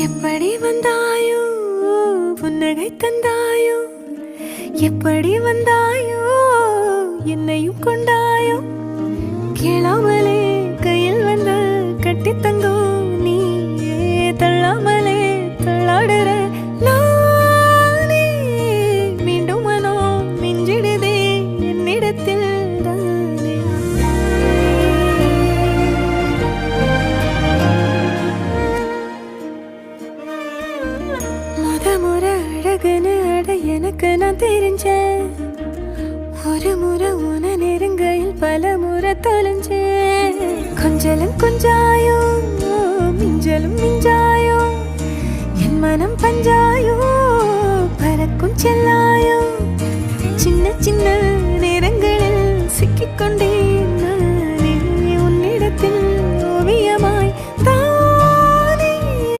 எப்படி வந்தாயோ புன்னகை தந்தாயோ எப்படி வந்தாயோ என்னையும் கொண்டாயோ கேளாமலே கையில் வந்து கட்டி தங்கும் நீயே தள்ளாமலே தள்ளாடுற நானே மீண்டும் மனம் மிஞ்சிடுதே என்னிடத்தில் முறை அழகுன்னு அட எனக்கு நான் தெரிஞ்சேன் ஒரு முறை உன நெருங்கையில் பல முறை தொலைஞ்சேன் கொஞ்சலும் கொஞ்சாயோ மிஞ்சலும் மிஞ்சாயோ என் மனம் பஞ்சாயோ பறக்கும் செல்லாயோ சின்ன சின்ன நேரங்களில் சிக்கிக்கொண்டே